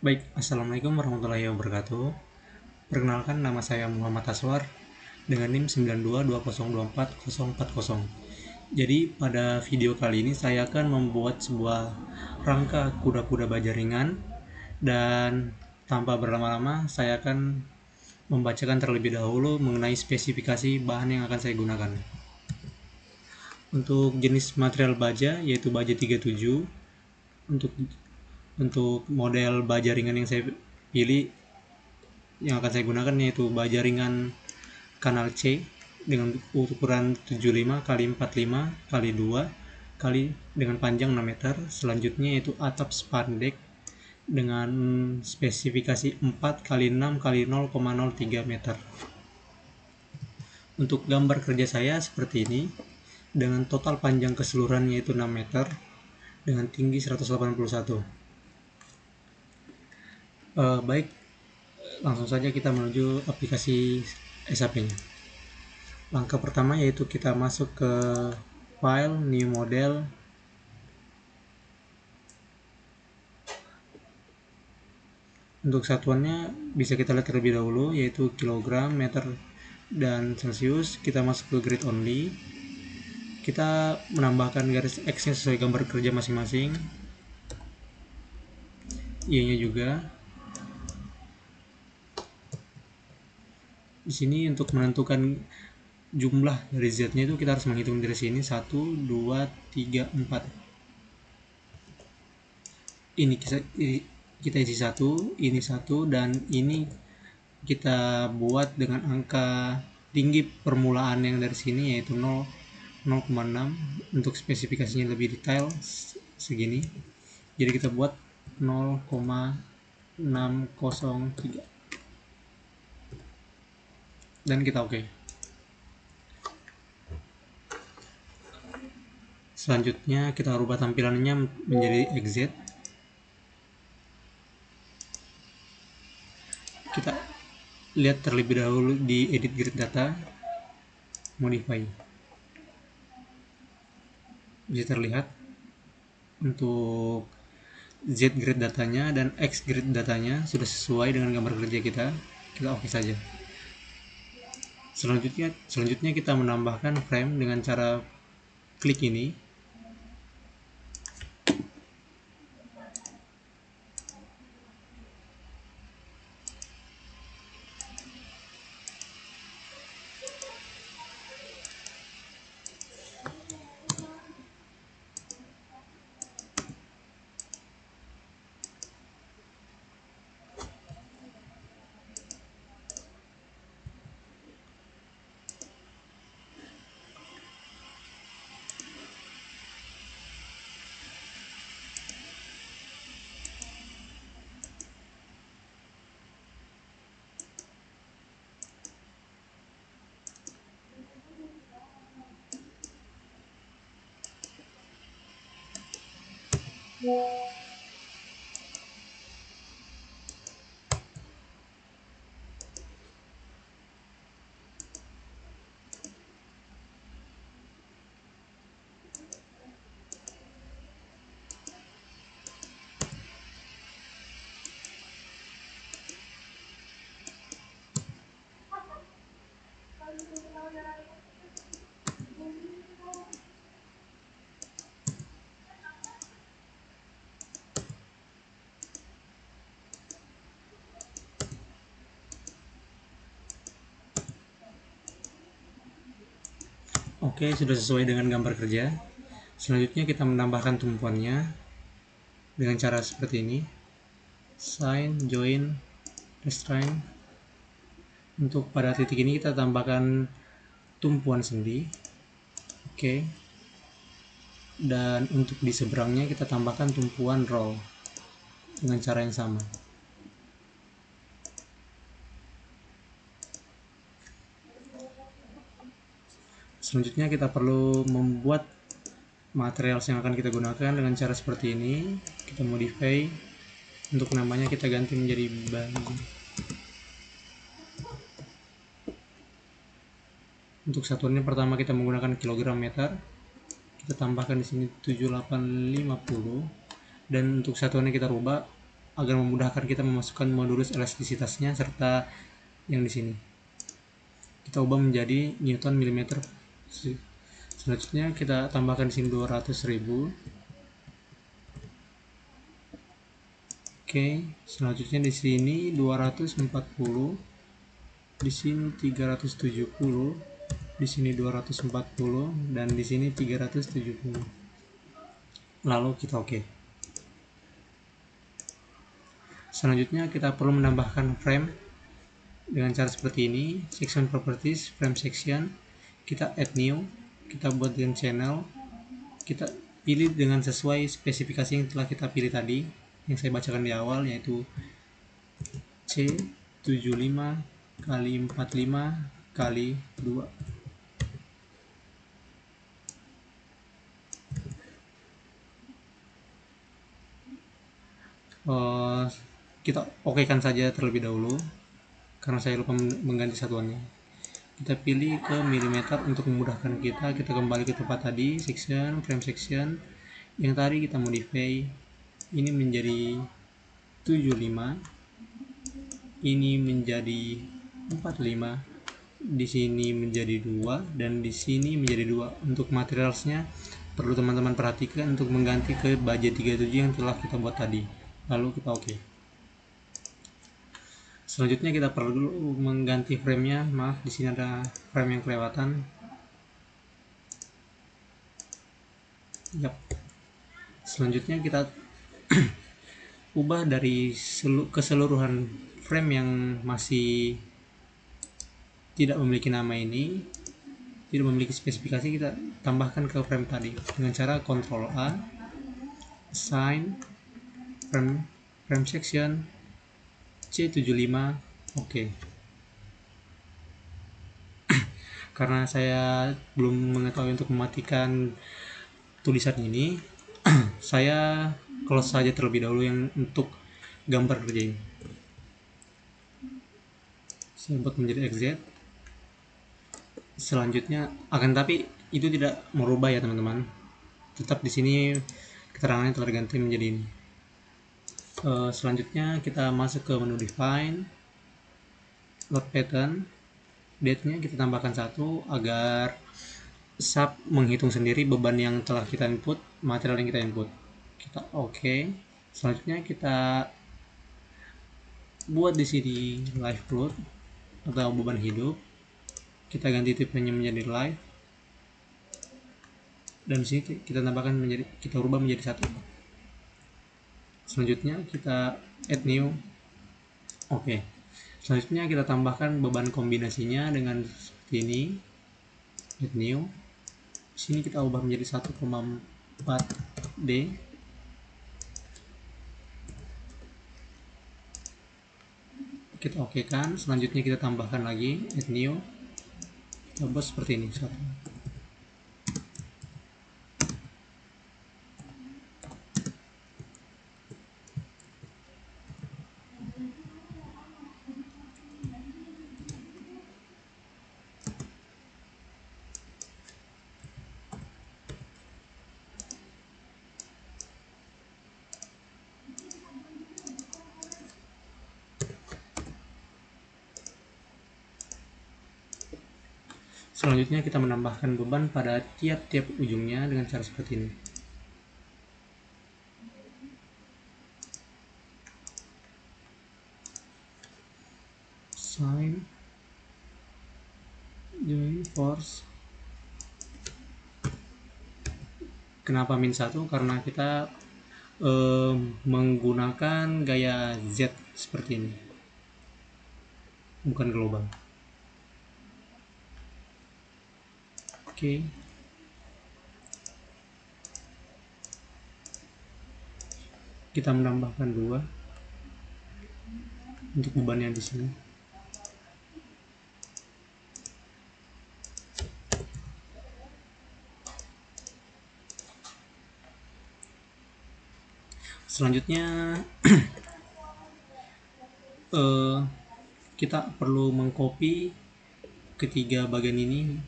Baik, Assalamualaikum warahmatullahi wabarakatuh. Perkenalkan, nama saya Muhammad Aswar dengan NIM 9220244040. Jadi, pada video kali ini saya akan membuat sebuah rangka kuda-kuda baja ringan, dan tanpa berlama-lama saya akan membacakan terlebih dahulu mengenai spesifikasi bahan yang akan saya gunakan. Untuk jenis material baja yaitu baja 37. Untuk model baja ringan yang saya pilih, yang akan saya gunakan yaitu baja ringan kanal C dengan ukuran 75 x 45 x 2 kali dengan panjang 6 meter. Selanjutnya yaitu atap spandek dengan spesifikasi 4 x 6 x 0,03 meter. Untuk gambar kerja saya seperti ini, dengan total panjang keseluruhan yaitu 6 meter dengan tinggi 181. Baik, langsung saja kita menuju aplikasi SAP-nya. Langkah pertama yaitu kita masuk ke file, new model. Untuk satuannya bisa kita lihat terlebih dahulu yaitu kilogram, meter, dan celcius. Kita masuk ke grid only. Kita menambahkan garis X-nya sesuai gambar kerja masing-masing. Y-nya juga. Di sini untuk menentukan jumlah dari Z-nya itu kita harus menghitung dari sini 1, 2, 3, 4. Ini kita isi 1, ini 1, dan ini kita buat dengan angka tinggi permulaan yang dari sini yaitu 0,6. Untuk spesifikasinya lebih detail segini, jadi kita buat 0,603 dan kita oke. Selanjutnya kita rubah tampilannya menjadi XZ. Kita lihat terlebih dahulu di edit grid data, modify. Bisa terlihat untuk Z grid datanya dan X grid datanya sudah sesuai dengan gambar kerja kita. Kita oke saja. Selanjutnya kita menambahkan frame dengan cara klik ini. Oke, sudah sesuai dengan gambar kerja. Selanjutnya kita menambahkan tumpuannya dengan cara seperti ini. Sign, join, restrain. Untuk pada titik ini kita tambahkan tumpuan sendi. Oke. Dan untuk di seberangnya kita tambahkan tumpuan roll dengan cara yang sama. Selanjutnya kita perlu membuat material yang akan kita gunakan dengan cara seperti ini. Kita modify. Untuk namanya kita ganti menjadi baju. Untuk satuannya pertama kita menggunakan kilogram meter. Kita tambahkan di sini 7850, dan untuk satuannya kita rubah agar memudahkan kita memasukkan modulus elastisitasnya serta yang di sini. Kita ubah menjadi Newton mm. Selanjutnya kita tambahkan di sini 200.000. Oke, selanjutnya di sini 240, di sini 370, di sini 240, dan di sini 370. Lalu kita oke. Selanjutnya kita perlu menambahkan frame dengan cara seperti ini. Section properties, frame section, kita add new, kita buat dengan channel, kita pilih dengan sesuai spesifikasi yang telah kita pilih tadi, yang saya bacakan di awal, yaitu C75 kali 45 kali 2. Kita okekan saja terlebih dahulu karena saya lupa mengganti satuannya. Kita pilih ke milimeter untuk memudahkan kita. Kita kembali ke tempat tadi, section, frame section yang tadi kita modify. Ini menjadi 75, ini menjadi 45, di sini menjadi 2, dan di sini menjadi 2. Untuk materialsnya perlu teman-teman perhatikan untuk mengganti ke baja 37 yang telah kita buat tadi. Lalu kita oke. Selanjutnya kita perlu mengganti framenya. Maaf, di sini ada frame yang kelewatan. Yap. Selanjutnya kita ubah dari keseluruhan frame yang masih tidak memiliki nama ini, tidak memiliki spesifikasi, kita tambahkan ke frame tadi dengan cara Ctrl A, assign frame section C75. oke. Karena saya belum mengetahui untuk mematikan tulisan ini, saya close saja terlebih dahulu yang untuk gambar kerja ini. Saya buat menjadi exit. Selanjutnya tapi itu tidak merubah ya teman-teman. Tetap di sini keterangannya telah diganti menjadi ini. Selanjutnya kita masuk ke menu define, load pattern, date-nya kita tambahkan 1 agar SAP menghitung sendiri beban yang telah kita input, material yang kita input. Kita oke. Selanjutnya kita buat di sini live load atau beban hidup. Kita ganti tipenya menjadi live, dan sini kita tambahkan menjadi, kita rubah menjadi 1. Selanjutnya kita add new. Oke. Selanjutnya kita tambahkan beban kombinasinya dengan seperti ini. Add new. Sini kita ubah menjadi 1,4D. Kita okekan. Selanjutnya kita tambahkan lagi add new. Kita buat seperti ini. Selanjutnya kita menambahkan beban pada tiap-tiap ujungnya dengan cara seperti ini. Sign join force. Kenapa -1? Karena kita menggunakan gaya Z seperti ini, bukan global. Oke. Kita menambahkan 2 untuk bebannya di sini. Selanjutnya kita perlu mengcopy ketiga bagian ini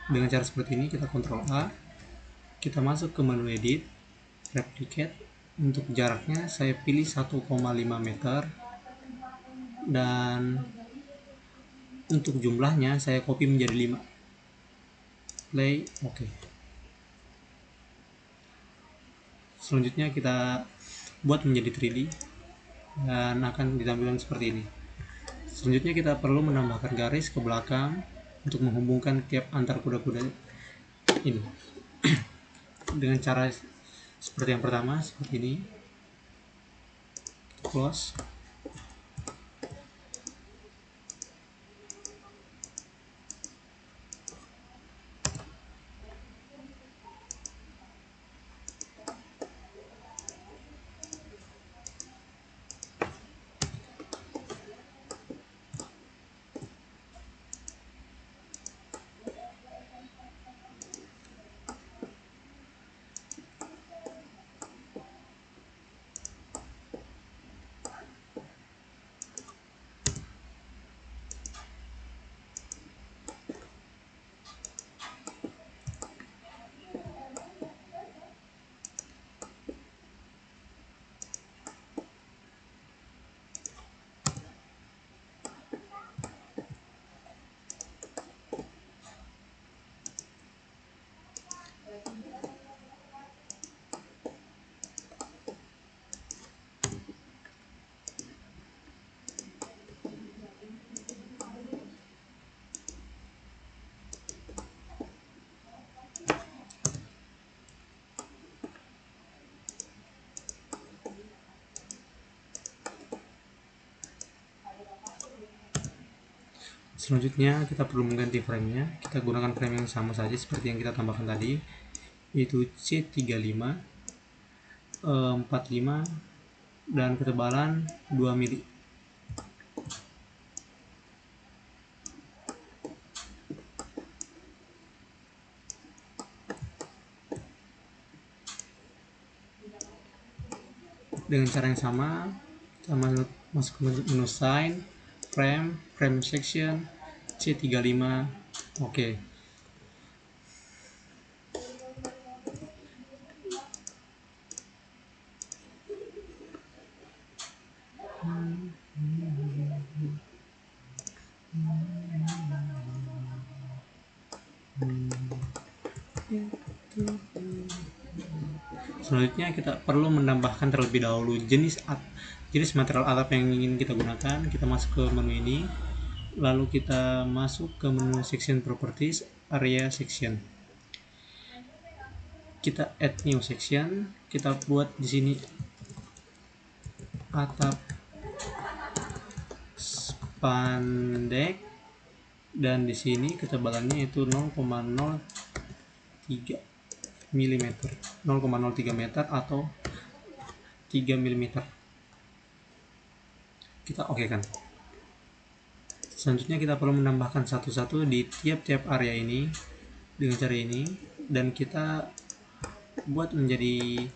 dengan cara seperti ini. Kita Ctrl A, kita masuk ke menu edit, replicate, Untuk jaraknya saya pilih 1,5 meter, dan untuk jumlahnya saya copy menjadi 5. Play, oke. Selanjutnya kita buat menjadi 3D dan akan ditampilkan seperti ini. Selanjutnya kita perlu menambahkan garis ke belakang untuk menghubungkan gap antar kuda-kuda ini dengan cara seperti yang pertama, seperti ini. Close. Selanjutnya kita perlu mengganti framenya. Kita gunakan frame yang sama saja seperti yang kita tambahkan tadi, yaitu C35 45 dan ketebalan 2 mili. Dengan cara yang sama, kita masuk ke menu sign, frame section, C35, oke. Selanjutnya kita perlu menambahkan terlebih dahulu jenis material atap yang ingin kita gunakan. Kita masuk ke menu ini, lalu kita masuk ke menu section properties, area section. Kita add new section, kita buat di sini atap spandek, dan di sini ketebalannya itu 0,03 mm, 0,03 meter atau 3 mm. Kita oke kan. Selanjutnya kita perlu menambahkan satu-satu di tiap-tiap area ini dengan cara ini, dan kita buat menjadi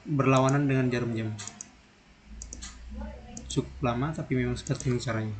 berlawanan dengan jarum jam. Cukup lama, tapi memang seperti ini caranya.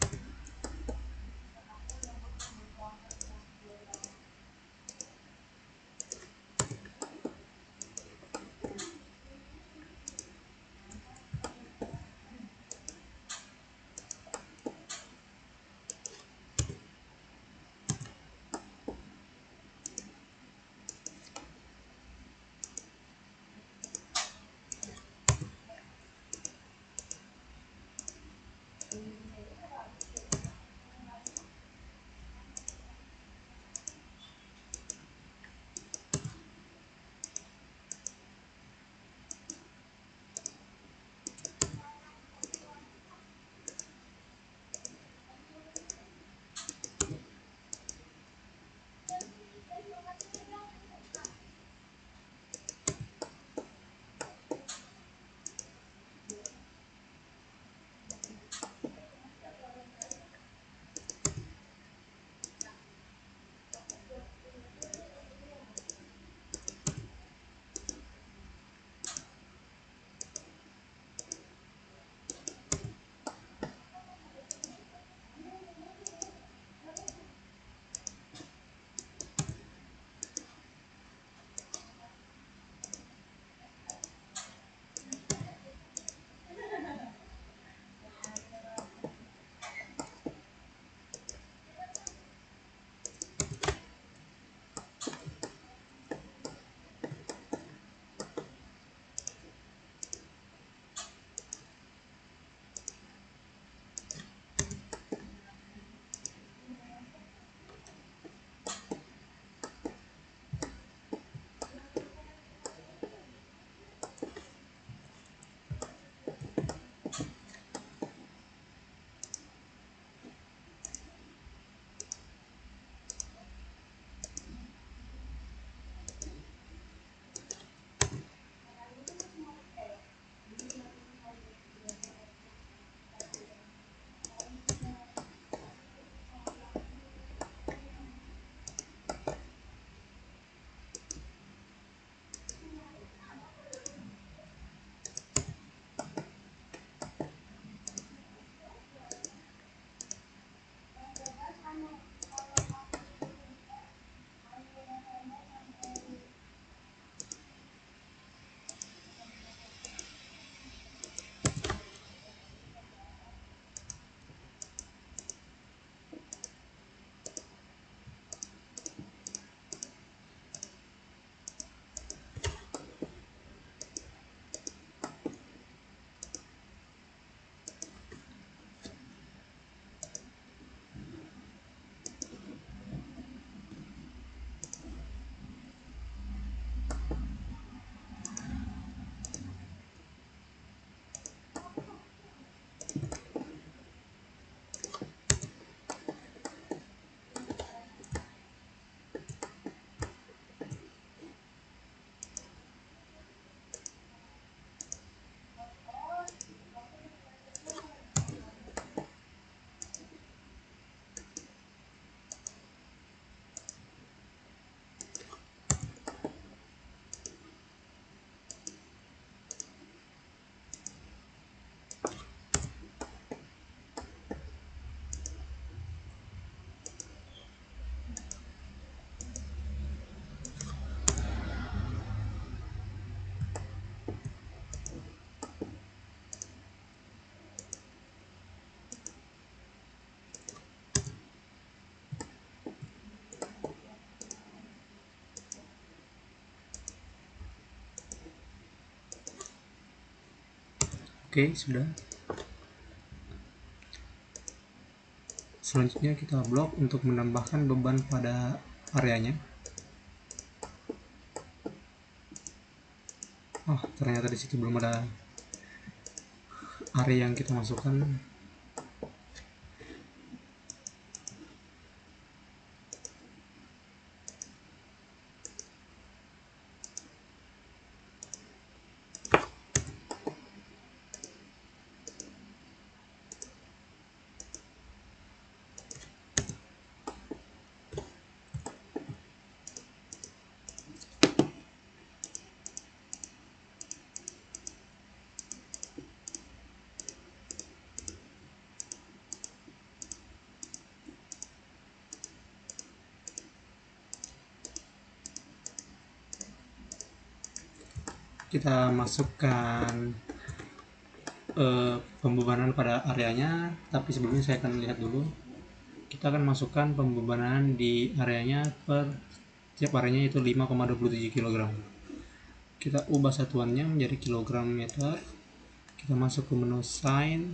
Oke, sudah. Selanjutnya kita blok untuk menambahkan beban pada areanya. Oh, ternyata di situ belum ada area yang kita masukkan. Kita masukkan pembebanan pada areanya, tapi sebelumnya saya akan lihat dulu. Kita akan masukkan pembebanan di areanya per tiap areanya itu 5,27 kg. Kita ubah satuannya menjadi kilogram meter. Kita masuk ke menu sign,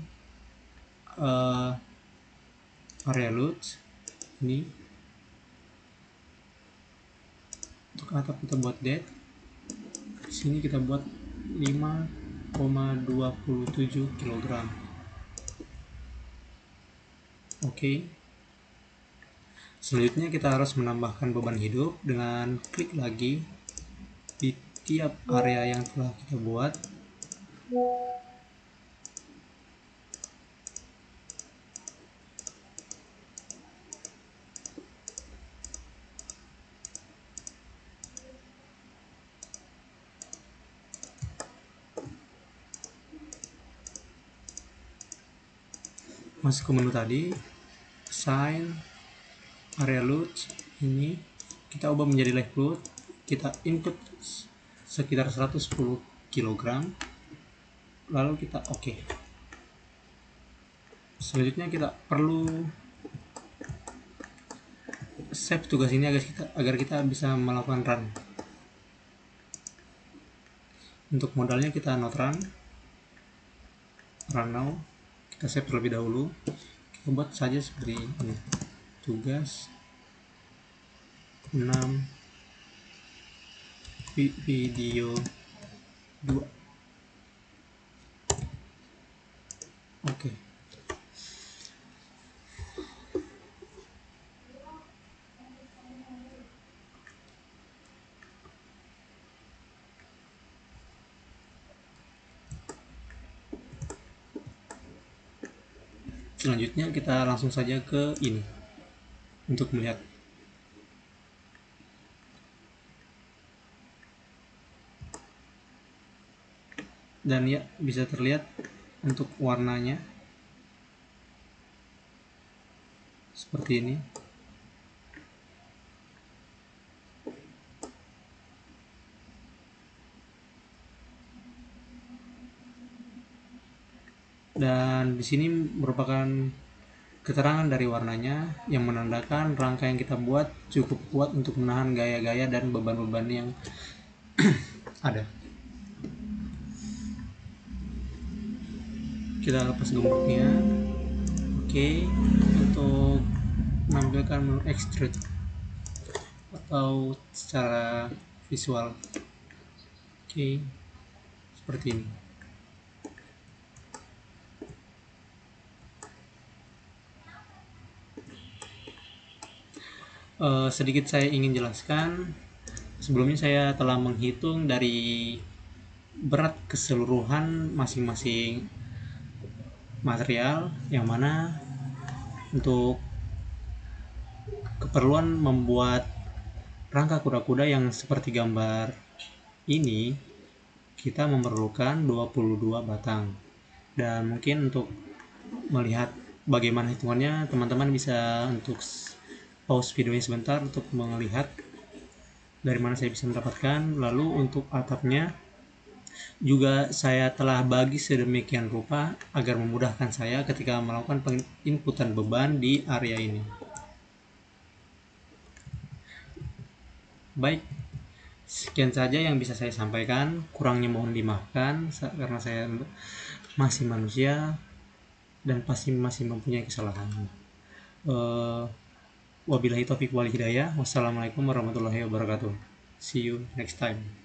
area load ini. Untuk atap kita buat depth. Di sini kita buat 5,27 kg. Oke. Selanjutnya kita harus menambahkan beban hidup dengan klik lagi di tiap area yang telah kita buat. Masuk ke menu tadi, assign, area load ini kita ubah menjadi live load. Kita input sekitar 110 kg, lalu kita oke. Selanjutnya kita perlu save tugas ini agar kita bisa melakukan run. Untuk modalnya kita not run now. Kita save terlebih dahulu. Kita buat saja seperti ini. Tugas 6 video 2. Oke. Selanjutnya kita langsung saja ke ini untuk melihat. Dan ya, bisa terlihat untuk warnanya seperti ini. Dan di sini merupakan keterangan dari warnanya yang menandakan rangka yang kita buat cukup kuat untuk menahan gaya-gaya dan beban-beban yang ada. Kita lepas gemboknya. Oke, untuk menampilkan menu extrude atau secara visual. Oke, seperti ini. Sedikit saya ingin jelaskan. Sebelumnya saya telah menghitung dari berat keseluruhan masing-masing material, yang mana untuk keperluan membuat rangka kuda-kuda yang seperti gambar ini kita memerlukan 22 batang. Dan mungkin untuk melihat bagaimana hitungannya, teman-teman bisa untuk pause videonya sebentar untuk melihat dari mana saya bisa mendapatkan. Lalu untuk atapnya juga saya telah bagi sedemikian rupa agar memudahkan saya ketika melakukan penginputan beban di area ini. Baik, Sekian saja yang bisa saya sampaikan, kurangnya mohon dimaafkan karena saya masih manusia dan pasti masih mempunyai kesalahan. Wabillahi taufiq wal hidayah. Wassalamualaikum warahmatullahi wabarakatuh. See you next time.